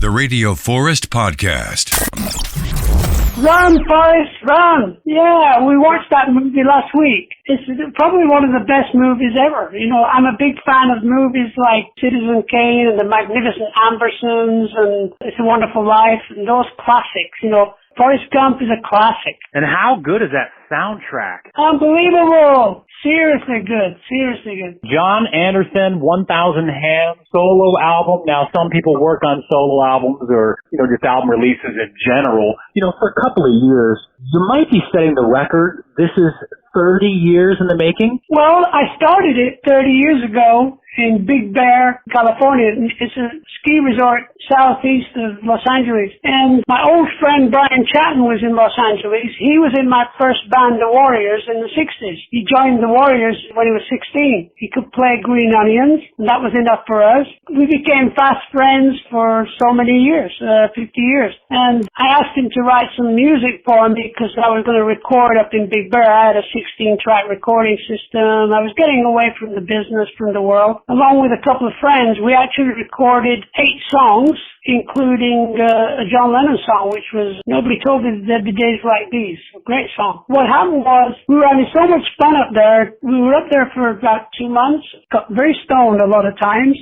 the Radio Forrest podcast. Run, Forrest, run! Yeah, we watched that movie last week. It's probably one of the best movies ever. You know, I'm a big fan of movies like Citizen Kane and The Magnificent Ambersons and It's a Wonderful Life and those classics. You know, Forrest Gump is a classic. And how good is that soundtrack? Unbelievable! Seriously good. Seriously good. John Anderson, 1000 Hands solo album. Now, some people work on solo albums or, just album releases in general. For a couple of years, you might be setting the record. This is 30 years in the making? Well, I started it 30 years ago in Big Bear, California. It's a ski resort southeast of Los Angeles. And my old friend Brian Chatton was in Los Angeles. He was in my first band, The Warriors, in the 60s. He joined The Warriors when he was 16. He could play Green Onions, and that was enough for us. We became fast friends for so many years, 50 years. And I asked him to write some music for me because I was going to record up in Big Bear. I had a 16-track recording system. I was getting away from the business, from the world. Along with a couple of friends, we actually recorded 8 songs, including a John Lennon song, which was Nobody Told Me There'd Be Days Like These. A great song. What happened was, we were having so much fun up there. We were up there for about 2 months, got very stoned a lot of times.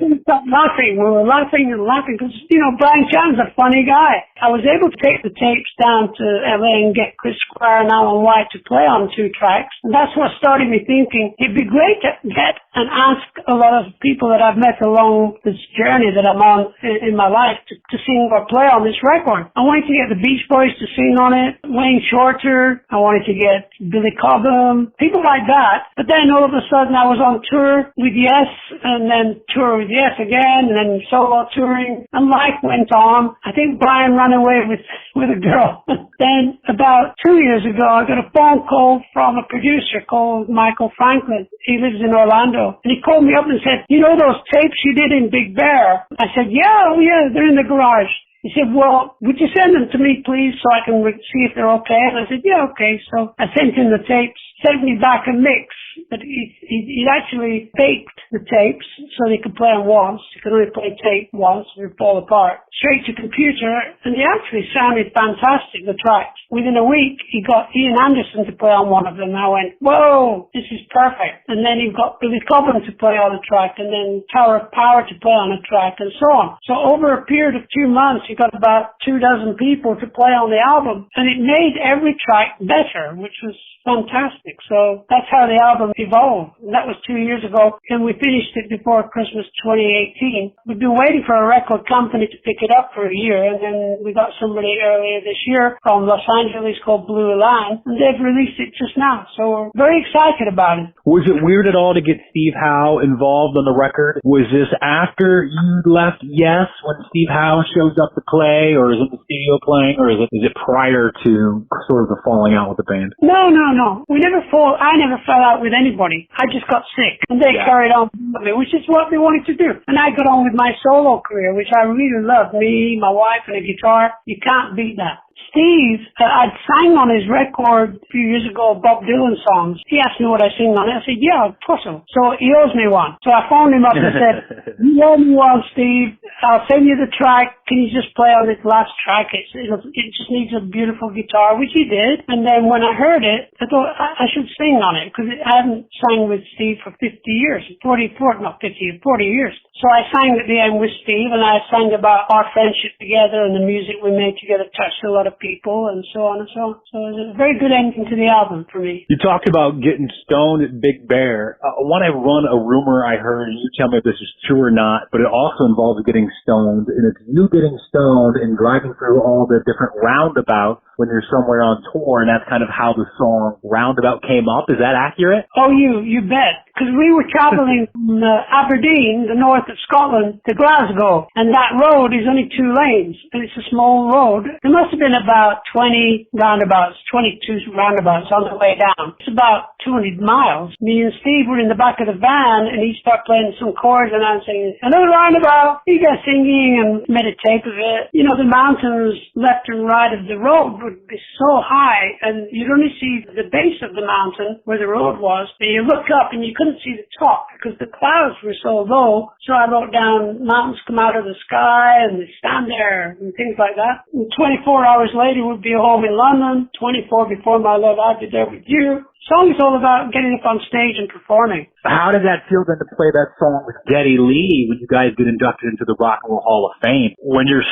We stopped laughing. We were laughing and laughing because, Brian Chatton's a funny guy. I was able to take the tapes down to LA and get Chris Squire and Alan White to play on 2 tracks. And that's what started me thinking it'd be great to get and ask a lot of people that I've met along this journey that I'm on in my life to sing or play on this record. I wanted to get the Beach Boys to sing on it, Wayne Shorter. I wanted to get Billy Cobham, people like that. But then all of a sudden I was on tour with Yes, and then tour with Yes again, and then solo touring, and life went on. I think Brian ran away with a girl. Then about 2 years ago, I got a phone call from a producer called Michael Franklin. He lives in Orlando. And he called me up and said, those tapes you did in Big Bear? I said, yeah, they're in the garage. He said, well, would you send them to me, please, so I can see if they're okay? And I said, yeah, okay. So I sent him the tapes, sent me back a mix. But he'd actually baked the tapes so they could play them once. You could only play tape once, it would fall apart. Straight to computer, and they actually sounded fantastic, the tracks. Within a week, he got Ian Anderson to play on one of them. I went, whoa, this is perfect. And then he got Billy Cobham to play on a track, and then Tower of Power to play on a track, and so on. So over a period of 2 months, he got about 24 people to play on the album, and it made every track better, which was fantastic. So that's how the album evolved. And that was 2 years ago, and we finished it before Christmas 2018. We've been waiting for a record company to pick it up for a year, and then we got somebody earlier this year from Los Angeles called Blue Line, and they've released it just now. So we're very excited about it. Was it weird at all to get Steve Howe involved on the record? Was this after you left Yes, when Steve Howe shows up to play, or is it the studio playing, or is it prior to sort of the falling out with the band? No. I never fell out with anybody. I just got sick, and they carried on with me, which is what they wanted to do. And I got on with my solo career, which I really love. Me, my wife, and a guitar. You can't beat that. Steve, I'd sang on his record a few years ago, Bob Dylan songs. He asked me what I sing on it. I said, yeah, of course so. So he owes me one. So I phoned him up and said, you owe me one, Steve. I'll send you the track. Can you just play on this last track? It just needs a beautiful guitar, which he did. And then when I heard it, I thought I should sing on it because I haven't sang with Steve for 50 years, 40 years. So I sang at the end with Steve, and I sang about our friendship together, and the music we made together touched a lot of people, and so on and so on. So it was a very good ending to the album for me. You talked about getting stoned at Big Bear. I want to run a rumor I heard, and you tell me if this is true or not, but it also involves getting stoned, and it's you getting stoned and driving through all the different roundabouts when you're somewhere on tour, and that's kind of how the song Roundabout came up. Is that accurate? Oh, you bet. Because we were traveling from Aberdeen, the north of Scotland, to Glasgow, and that road is only 2 lanes, and it's a small road. There must have been about 22 roundabouts on the way down. It's about 200 miles. Me and Steve were in the back of the van, and he started playing some chords, and I'm singing, another roundabout. He got singing and made a tape of it. The mountains left and right of the road would be so high, and you'd only see the base of the mountain where the road was, and you look up, and you couldn't couldn't see the top because the clouds were so low. So I wrote down mountains come out of the sky and they stand there and things like that. And 24 hours later we'd be home in London. 24 before my love, I'd be there with you. Song is all about getting up on stage and performing. How did that feel then to play that song with Geddy Lee when you guys get inducted into the Rock and Roll Hall of Fame? When you're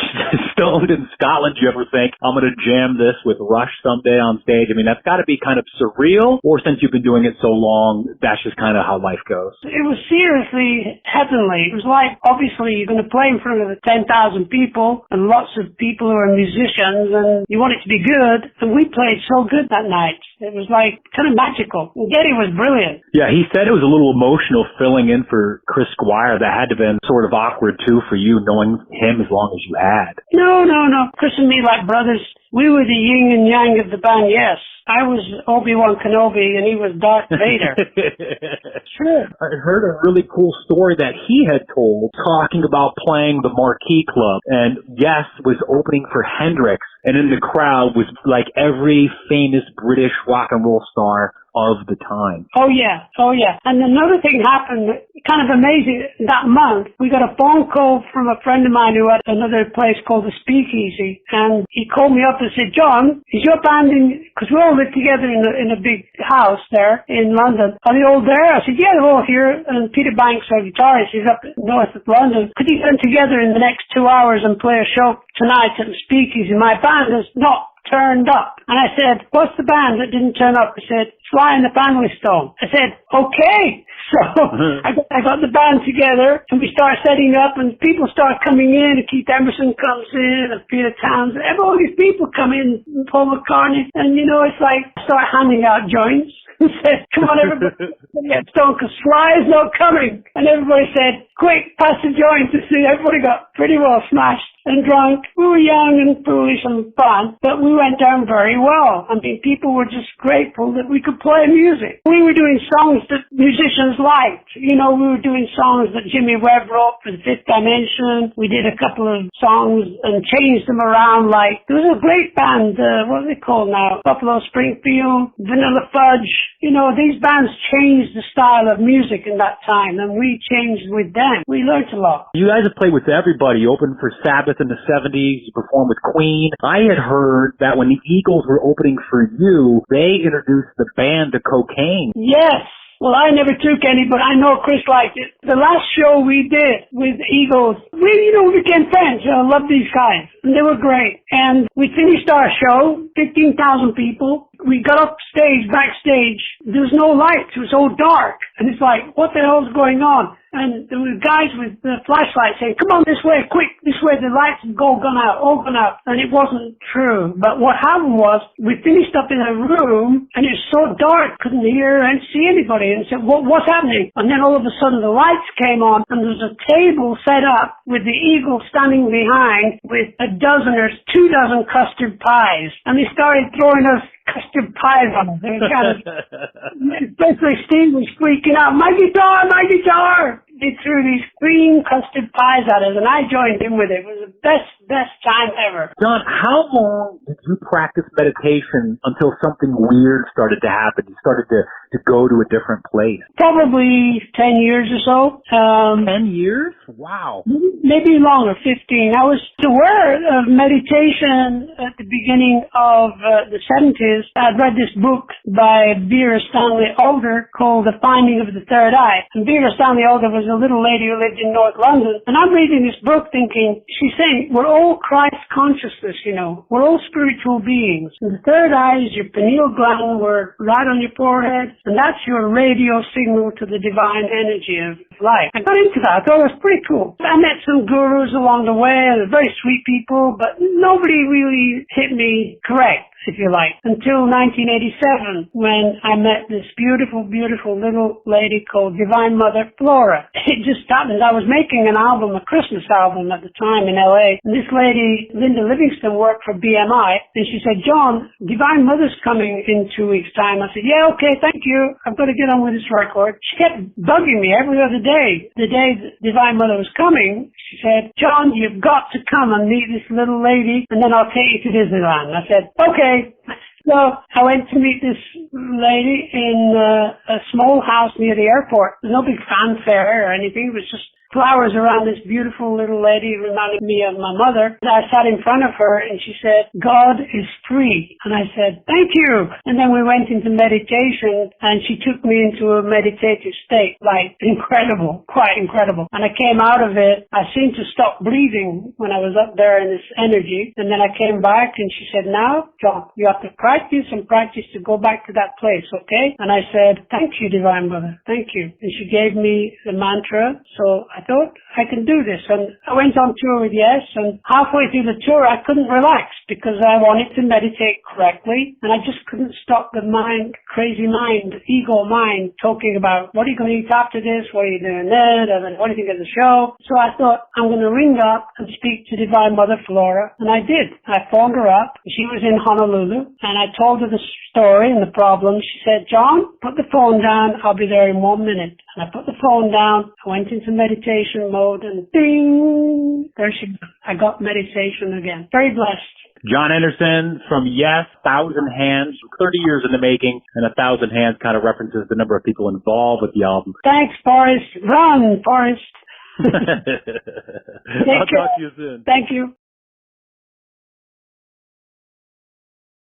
stoned in Scotland, do you ever think, I'm going to jam this with Rush someday on stage? I mean, that's got to be kind of surreal, or since you've been doing it so long, that's just kind of how life goes? It was seriously heavenly. It was like, obviously, you're going to play in front of 10,000 people and lots of people who are musicians, and you want it to be good, and we played so good that night. It was like kind of magical. Geddy was brilliant. Yeah, he said it was a little emotional filling in for Chris Squire. That had to have been sort of awkward, too, for you, knowing him as long as you had. No. Chris and me, like brothers, we were the yin and yang of the band, yes. I was Obi-Wan Kenobi and he was Darth Vader. Sure. I heard a really cool story that he had told talking about playing the Marquee Club, and Yes was opening for Hendrix, and in the crowd was like every famous British rock and roll star of the time. Oh yeah. And another thing happened, kind of amazing, that month, we got a phone call from a friend of mine who had another place called the Speakeasy, and he called me up and said, John, is your band in, because we all lived together in a big house there in London, are they all there? I said, yeah, they're all here, and Peter Banks, our guitarist, he's up north of London. Could you get together in the next 2 hours and play a show tonight at the Speakeasy? My band is not turned up. And I said, what's the band that didn't turn up? He said, Sly and the Family Stone. I said, okay. So I got the band together and we start setting up and people start coming in, and Keith Emerson comes in and Peter Townsend. All these people come in, Paul McCartney, and it's like I start handing out joints. He said, come on everybody, get stoned because Sly is not coming. And everybody said, quick, pass the joint. To see, everybody got pretty well smashed and drunk. We were young and foolish and fun, but we went down very well. I mean, people were just grateful that we could play music. We were doing songs that musicians liked. We were doing songs that Jimmy Webb wrote for the Fifth Dimension. We did a couple of songs and changed them around. Like, there was a great band, what are they called now? Buffalo Springfield, Vanilla Fudge. These bands changed the style of music in that time, and we changed with them. We learned a lot. You guys have played with everybody. You opened for Sabbath in the 70s. You performed with Queen. I had heard that when the Eagles were opening for you, they introduced the band to cocaine. Yes. Well, I never took any, but I know Chris liked it. The last show we did with Eagles, we became friends. I love these guys. And they were great. And we finished our show, 15,000 people. We got up backstage. There was no lights. It was so dark. And it's like, what the hell's going on? And there were guys with the flashlights saying, come on this way, quick, this way, the lights have all gone out. And it wasn't true. But what happened was, we finished up in a room, and it was so dark, couldn't hear and see anybody. And said, what's happening? And then all of a sudden the lights came on, and there was a table set up with the Eagle standing behind with 2 dozen custard pies. And they started throwing us custard pies on us. Especially Steve was freaking out, my guitar! They threw these cream custard pies at us, and I joined in with it. It was the best time ever. John, how long did you practice meditation until something weird started to happen? You started to go to a different place? Probably 10 years or so. 10 years? Wow. Maybe longer, 15. I was aware of meditation at the beginning of the 70s. I'd read this book by Vera Stanley Alder called The Finding of the Third Eye. And Vera Stanley Alder was a little lady who lived in North London. And I'm reading this book thinking, she's saying, we're all Christ consciousness, We're all spiritual beings. And the third eye is your pineal gland, where right on your forehead. And that's your radio signal to the divine energy of life. I got into that. I thought it was pretty cool. I met some gurus along the way. They're very sweet people, but nobody really hit me correct, if you like, until 1987, when I met this beautiful, beautiful little lady called Divine Mother Flora. It just happened. I was making an album, a Christmas album at the time in LA, and this lady, Linda Livingston, worked for BMI, and she said, John, Divine Mother's coming in 2 weeks' time. I said, yeah, okay, thank you. I've got to get on with this record. She kept bugging me every other day. The day that Divine Mother was coming, she said, John, you've got to come and meet this little lady, and then I'll take you to Disneyland. I said, okay. So I went to meet this lady in a small house near the airport. No big fanfare or anything. It was just flowers around this beautiful little lady reminding me of my mother. I sat in front of her and she said, God is free. And I said, thank you. And then we went into meditation and she took me into a meditative state, like incredible, quite incredible. And I came out of it. I seemed to stop breathing when I was up there in this energy. And then I came back and she said, now, John, you have to practice and practice to go back to that place, okay? And I said, thank you, Divine Mother. Thank you. And she gave me the mantra. So I thought, I can do this. And I went on tour with Yes, and halfway through the tour, I couldn't relax because I wanted to meditate correctly, and I just couldn't stop the mind, crazy mind, ego mind, talking about, what are you going to eat after this? What are you doing then? And then what do you think of the show? So I thought, I'm going to ring up and speak to Divine Mother Flora, and I did. I phoned her up. She was in Honolulu, and I told her the story and the problem. She said, John, put the phone down. I'll be there in 1 minute. And I put the phone down. I went into meditation mode, and ding, there she goes. I got meditation again. Very blessed. John Anderson from Yes, 1,000 Hands, 30 years in the making, and 1,000 Hands kind of references the number of people involved with the album. Thanks, Forrest. Run, Forrest. I'll talk to you soon. Thank you.